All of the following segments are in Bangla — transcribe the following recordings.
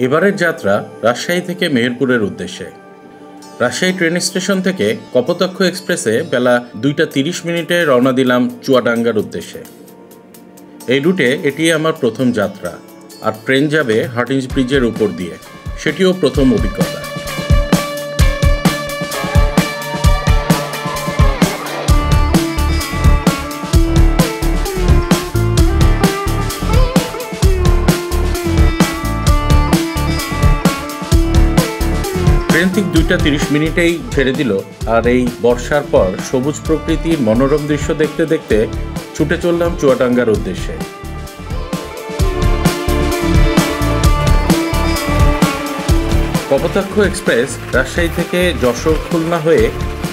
এবারের যাত্রা রাজশাহী থেকে মেহেরপুরের উদ্দেশ্যে। রাজশাহী ট্রেন স্টেশন থেকে কপোতাক্ষ এক্সপ্রেসে বেলা 2:30 রওনা দিলাম চুয়াডাঙ্গার উদ্দেশ্যে। এই রুটে এটি আমার প্রথম যাত্রা, আর ট্রেন যাবে হার্ডিঞ্জ ব্রিজের উপর দিয়ে, সেটিও প্রথম অভিজ্ঞতা। ট্রেন ঠিক 2:30 ছেড়ে দিল, আর এই বর্ষার পর সবুজ প্রকৃতির মনোরম দৃশ্য দেখতে দেখতে ছুটে চললাম চুয়াডাঙ্গার উদ্দেশ্যে। কপোতাক্ষ এক্সপ্রেস রাজশাহী থেকে যশোর খুলনা হয়ে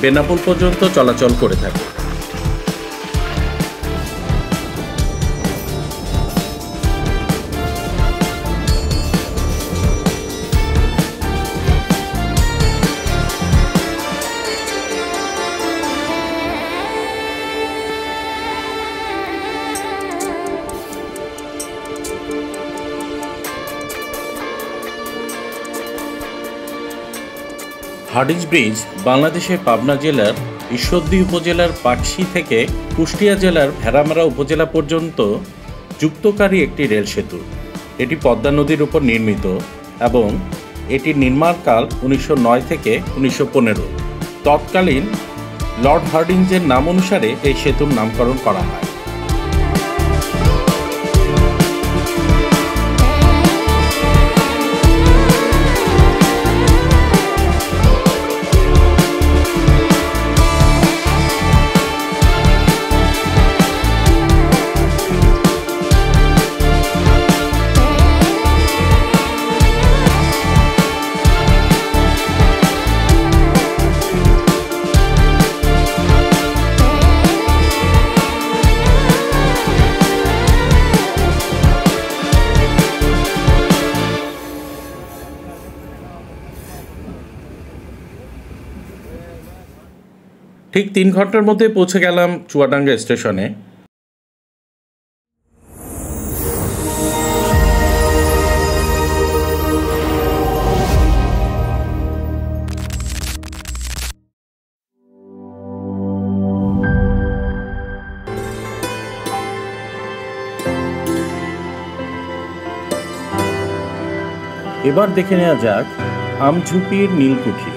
বেনাপোল পর্যন্ত চলাচল করে থাকে। হার্ডিঞ্জ ব্রিজ বাংলাদেশের পাবনা জেলার ঈশ্বরদী উপজেলার পাকশী থেকে কুষ্টিয়া জেলার ভেড়ামারা উপজেলা পর্যন্ত যুক্তকারী একটি রেল সেতু। এটি পদ্মা নদীর উপর নির্মিত এবং এটির নির্মাণকাল 1909 থেকে 1915। তৎকালীন লর্ড হার্ডিঞ্জের নাম অনুসারে এই সেতুর নামকরণ করা হয়। ঠিক 3 ঘন্টার মধ্যে পৌঁছে গেলাম চুয়াডাঙ্গা স্টেশনে। এবার দেখে নেওয়া যাক আমঝুপির নীলকুঠি।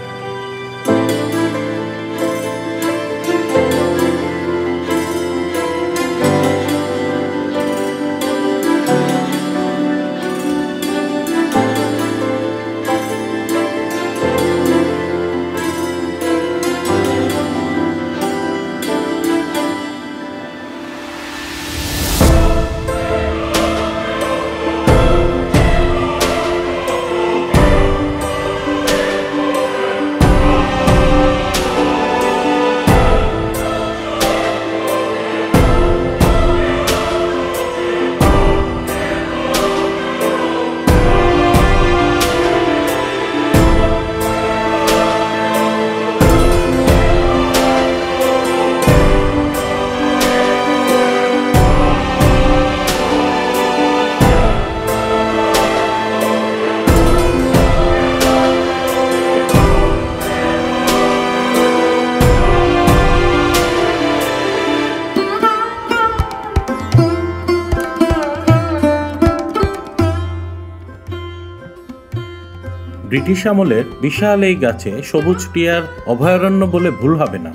ব্রিটিশ আমলের বিশাল এই গাছে সবুজ টিয়ার অভয়ারণ্য বলে ভুল হবে না।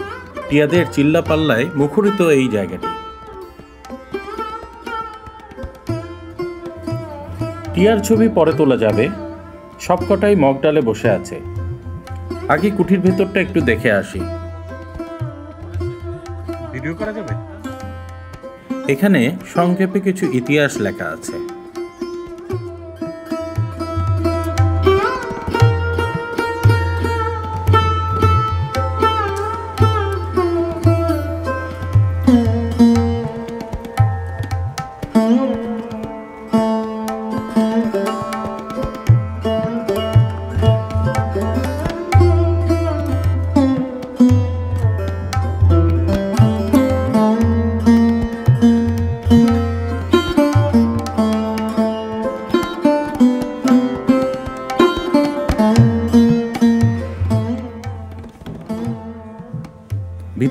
টিয়াদের চিল্লাপাল্লায় মুখরিত এই জায়গাটি। টিয়ার ছবি পরে তোলা যাবে, সবকটাই মগডালে বসে আছে। আগে কুঠির ভেতরটা একটু দেখে আসি। ভিডিও করা যাবে? এখানে সংক্ষেপে কিছু ইতিহাস লেখা আছে।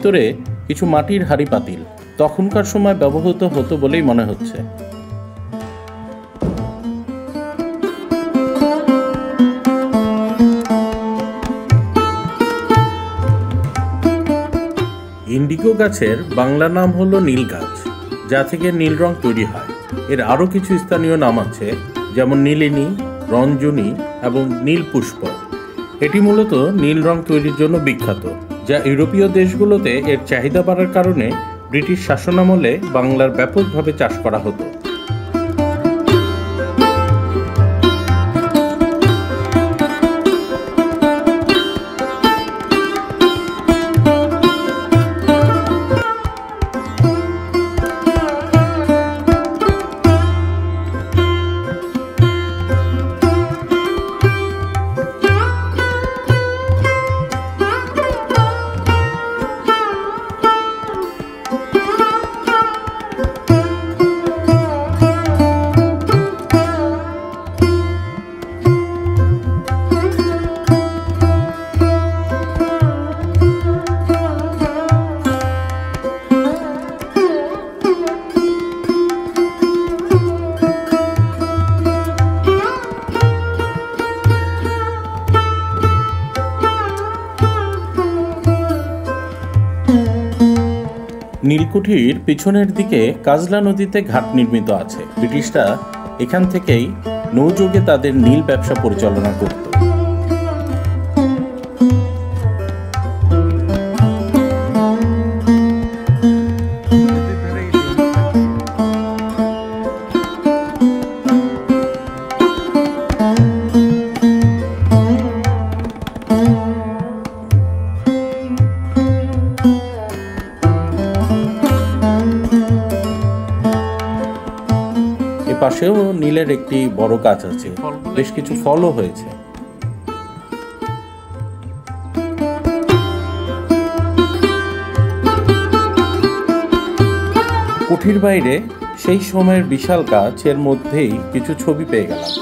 ভিতরে কিছু মাটির হাঁড়ি পাতিল তখনকার সময় ব্যবহৃত হতো বলেই মনে হচ্ছে। ইন্ডিগো গাছের বাংলা নাম হলো নীল গাছ, যা থেকে নীল রং তৈরি হয়। এর আরও কিছু স্থানীয় নাম আছে, যেমন নীলিনী, রঞ্জনী এবং নীল পুষ্প। এটি মূলত নীল রং তৈরির জন্য বিখ্যাত, যা ইউরোপীয় দেশগুলোতে এর চাহিদা বাড়ার কারণে ব্রিটিশ শাসনামলে বাংলার ব্যাপকভাবে চাষ করা হতো। নীলকুঠির পিছনের দিকে কাজলা নদীতে ঘাট নির্মিত আছে। ব্রিটিশরা এখান থেকেই নৌযোগে তাদের নীল ব্যবসা পরিচালনা করত। পাশেও নীলের একটি বড় গাছ আছে, বেশ কিছু ফলও হয়েছে। কুঠির বাইরে সেই সময়ের বিশাল গাছ, এর মধ্যেই কিছু ছবি পেয়ে গেলাম।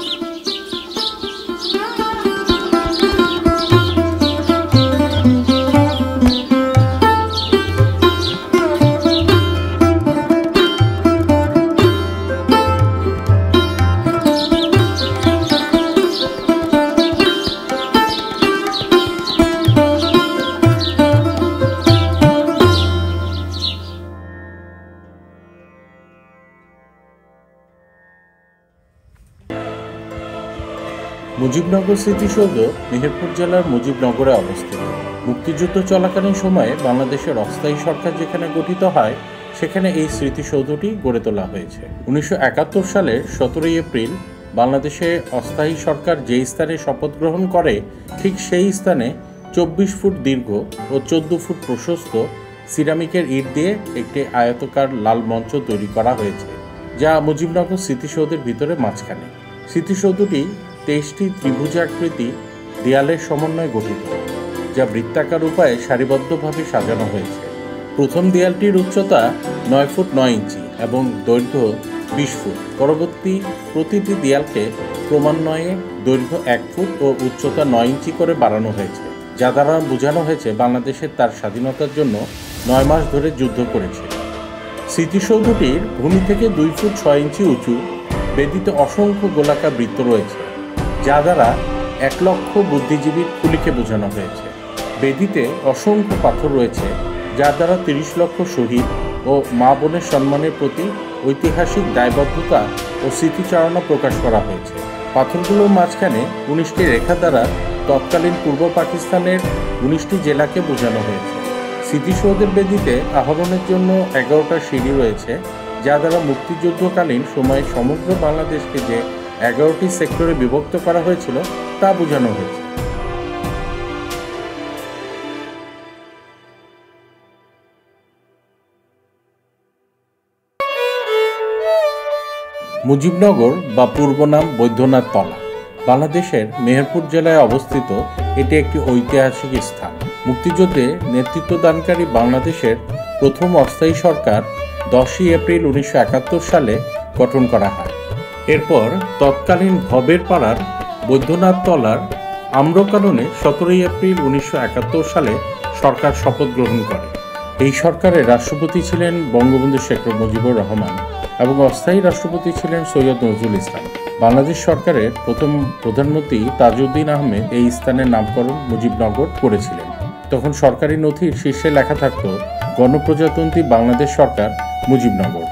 মুজিবনগর স্মৃতিসৌধ মেহেরপুর জেলার মুজিবনগরে অবস্থিত। মুক্তিযুদ্ধ চলাকালীন সময়ে বাংলাদেশের অস্থায়ী সরকার যেখানে গঠিত হয়, সেখানে এই স্মৃতিসৌধটি গড়ে তোলা হয়েছে। 1971 সালের 17 এপ্রিল বাংলাদেশে অস্থায়ী সরকার যে স্থানে শপথ গ্রহণ করে, ঠিক সেই স্থানে 24 ফুট দীর্ঘ ও 14 ফুট প্রশস্ত সিরামিকের ইট দিয়ে একটি আয়তাকার লাল মঞ্চ তৈরি করা হয়েছে, যা মুজিবনগর স্মৃতিসৌধের ভিতরে মাঝখানে। স্মৃতিসৌধটি 23টি ত্রিভুজাকৃতি দেয়ালের সমন্বয়ে গঠিত, যা বৃত্তাকার উপায়ে সারিবদ্ধভাবে সাজানো হয়েছে। প্রথম দেয়ালটির উচ্চতা 9 ফুট 9 ইঞ্চি এবং দৈর্ঘ্য 20 ফুট। পরবর্তী প্রতিটি দেয়ালকে ক্রমান্বয়ে দৈর্ঘ্য 1 ফুট ও উচ্চতা 9 ইঞ্চি করে বাড়ানো হয়েছে, যা দ্বারা বোঝানো হয়েছে বাংলাদেশের তার স্বাধীনতার জন্য 9 মাস ধরে যুদ্ধ করেছে। স্মৃতিসৌধটির ভূমি থেকে 2 ফুট 6 ইঞ্চি উঁচু বেদিতে অসংখ্য গোলাকার বৃত্ত রয়েছে, যা দ্বারা 1 লক্ষ বুদ্ধিজীবীর কুলিকে বোঝানো হয়েছে। বেদিতে অসংখ্য পাথর রয়েছে, যার দ্বারা 30 লক্ষ শহীদ ও মা বোনের সম্মানের প্রতি ঐতিহাসিক দায়বদ্ধতা ও স্মৃতিচারণা প্রকাশ করা হয়েছে। পাথরগুলোর মাঝখানে 19টি রেখা দ্বারা তৎকালীন পূর্ব পাকিস্তানের 19টি জেলাকে বোঝানো হয়েছে। স্মৃতিসৌধের বেদিতে আহরণের জন্য 11টা সিঁড়ি রয়েছে, যা দ্বারা মুক্তিযুদ্ধকালীন সময়ে সমগ্র বাংলাদেশকে যে 11টি সেক্টরে বিভক্ত করা হয়েছিল তা বোঝানো হয়েছে। মুজিবনগর বা পূর্ব নাম বৈদ্যনাথ তলা বাংলাদেশের মেহেরপুর জেলায় অবস্থিত। এটি একটি ঐতিহাসিক স্থান। মুক্তিযুদ্ধে নেতৃত্বদানকারী বাংলাদেশের প্রথম অস্থায়ী সরকার 10 এপ্রিল 1971 সালে গঠন করা হয়। এরপর তৎকালীন ভবের পাড়ার বৈদ্যনাথ তলার আম্রকাননে 17 এপ্রিল 1971 সালে সরকার শপথ গ্রহণ করে। এই সরকারের রাষ্ট্রপতি ছিলেন বঙ্গবন্ধু শেখ মুজিবুর রহমান এবং অস্থায়ী রাষ্ট্রপতি ছিলেন সৈয়দ নজরুল ইসলাম। বাংলাদেশ সরকারের প্রথম প্রধানমন্ত্রী তাজউদ্দিন আহমেদ এই স্থানের নামকরণ মুজিবনগর করেছিলেন। তখন সরকারি নথির শীর্ষে লেখা থাকত গণপ্রজাতন্ত্রী বাংলাদেশ সরকার মুজিবনগর।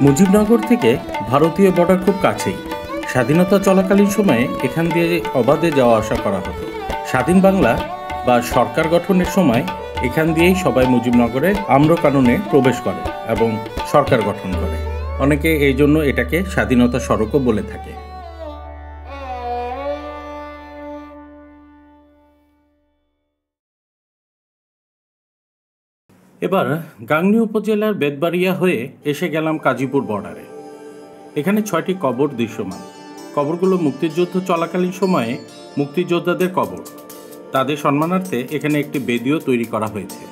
মুজিবনগর থেকে ভারতীয় বর্ডার খুব কাছেই। স্বাধীনতা চলাকালীন সময়ে এখান দিয়ে অবাধে যাওয়া আসা করা হতো। স্বাধীন বাংলা বা সরকার গঠনের সময় এখান দিয়েই সবাই মুজিবনগরে আম্রকাননে প্রবেশ করে এবং সরকার গঠন করে। অনেকে এই জন্য এটাকে স্বাধীনতা সড়কও বলে থাকে। এবার গাংনী উপজেলার বেতবাড়িয়া হয়ে এসে গেলাম কাজীপুর বর্ডারে। এখানে 6টি কবর দৃশ্যমান। কবরগুলো মুক্তিযুদ্ধ চলাকালীন সময়ে মুক্তিযোদ্ধাদের কবর। তাদের সম্মানার্থে এখানে একটি বেদিও তৈরি করা হয়েছে।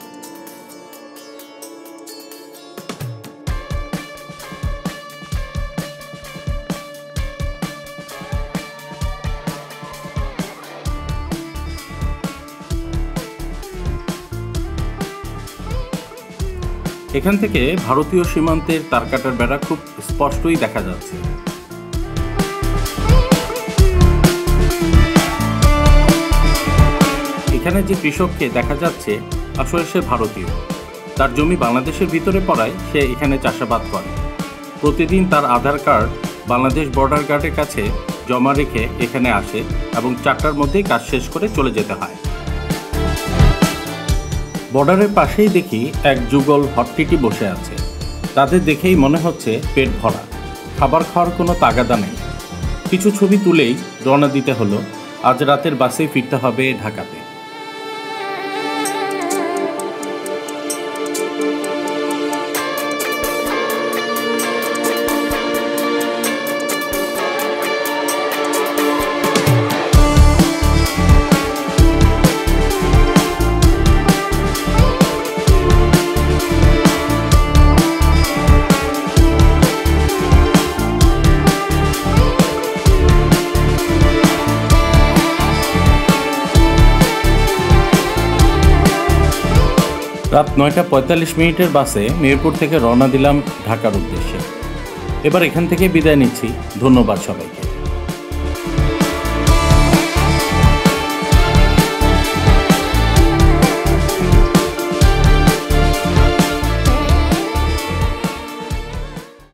এখান থেকে ভারতীয় সীমান্তের তারকাটার বেড়া খুব স্পষ্টই দেখা যাচ্ছে। এখানে যে কৃষককে দেখা যাচ্ছে আসলে সে ভারতীয়। তার জমি বাংলাদেশের ভিতরে পড়ায় সে এখানে চাষাবাদ করে। প্রতিদিন তার আধার কার্ড বাংলাদেশ বর্ডার গার্ডের কাছে জমা রেখে এখানে আসে এবং 4টার মধ্যেই কাজ শেষ করে চলে যেতে হয়। বর্ডারের পাশেই দেখি এক যুগল হট্টিটি বসে আছে। তাদের দেখেই মনে হচ্ছে পেট ভরা, খাবার খাওয়ার কোনো তাগাদা নেই। কিছু ছবি তুলেই রওনা দিতে হলো। আজ রাতের বাসে ফিরতে হবে ঢাকাতে। রাত 9টা 45 মিনিটের বাসে মেহেরপুর থেকে রওনা দিলাম ঢাকার উদ্দেশ্যে। এবার এখান থেকে বিদায় নিচ্ছি। ধন্যবাদ সবাইকে।